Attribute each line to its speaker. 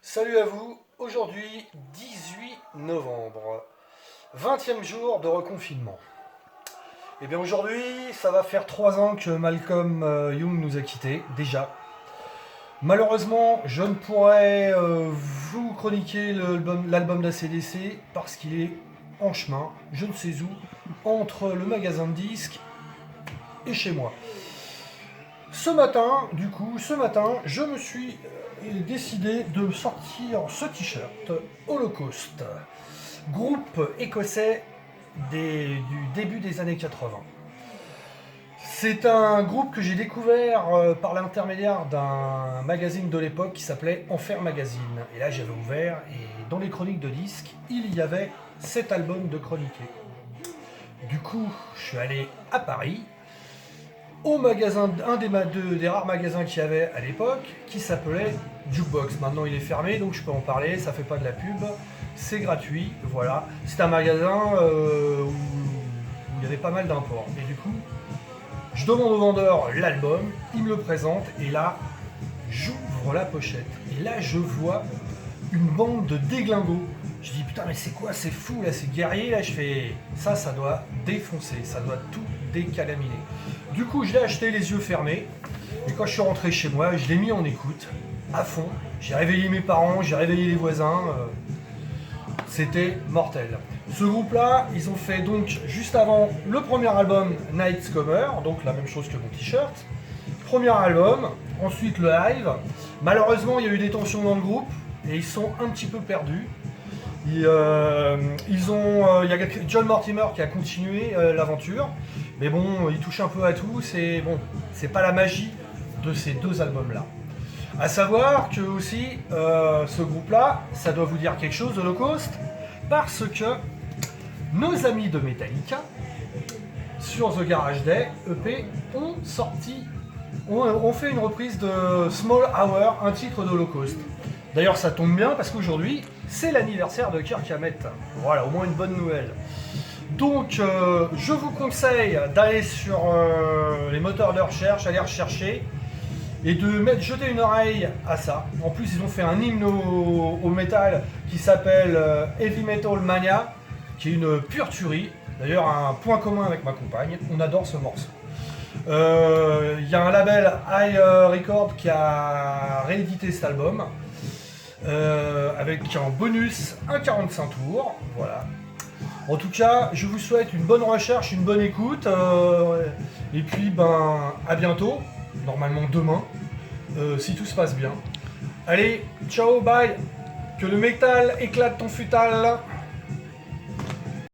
Speaker 1: Salut à vous, aujourd'hui 18 novembre, 20e jour de reconfinement. Et bien aujourd'hui, ça va faire 3 ans que Malcolm Young nous a quittés, déjà. Malheureusement, je ne pourrai vous chroniquer l'album d'ACDC parce qu'il est en chemin, je ne sais où, entre le magasin de disques et chez moi. Ce matin, je me suis décidé de sortir ce t-shirt Holocaust, groupe écossais du début des années 80. C'est un groupe que j'ai découvert par l'intermédiaire d'un magazine de l'époque qui s'appelait Enfer Magazine. Et là j'avais ouvert et dans les chroniques de disques, il y avait cet album de chroniqué. Du coup, je suis allé à Paris, au magasin, des rares magasins qu'il y avait à l'époque, qui s'appelait Jukebox. Maintenant il est fermé, donc je peux en parler, ça fait pas de la pub, c'est gratuit, voilà. C'est un magasin où il y avait pas mal d'imports. Et du coup, je demande au vendeur l'album, il me le présente, et là, j'ouvre la pochette. Et là, je vois une bande de déglingos. Je dis putain mais c'est quoi, c'est fou là, c'est guerrier là, je fais ça doit défoncer, ça doit tout décalaminer. Du coup je l'ai acheté les yeux fermés et quand je suis rentré chez moi, je l'ai mis en écoute à fond. J'ai réveillé mes parents, j'ai réveillé les voisins, c'était mortel. Ce groupe là, ils ont fait donc juste avant le premier album Night's Comer, donc la même chose que mon t-shirt. Premier album, ensuite le live. Malheureusement il y a eu des tensions dans le groupe et ils sont un petit peu perdus. Il y a John Mortimer qui a continué l'aventure, mais bon, il touche un peu à tout. C'est pas la magie de ces deux albums-là. À savoir que aussi, ce groupe-là, ça doit vous dire quelque chose, Holocaust, parce que nos amis de Metallica sur The Garage Day EP ont fait une reprise de Small Hour, un titre d'Holocaust. D'ailleurs, ça tombe bien parce qu'aujourd'hui, c'est l'anniversaire de Kirk Hammett. Voilà, au moins une bonne nouvelle. Donc, je vous conseille d'aller sur les moteurs de recherche, aller rechercher et de jeter une oreille à ça. En plus, ils ont fait un hymne au métal qui s'appelle Heavy Metal Mania, qui est une pure tuerie. D'ailleurs, un point commun avec ma compagne, on adore ce morceau. Il y a un label High Record qui a réédité cet album. Avec en bonus un 45 tours, voilà. En tout cas, je vous souhaite une bonne recherche, une bonne écoute, et puis à bientôt, normalement demain, si tout se passe bien. Allez, ciao, bye, que le métal éclate ton futal.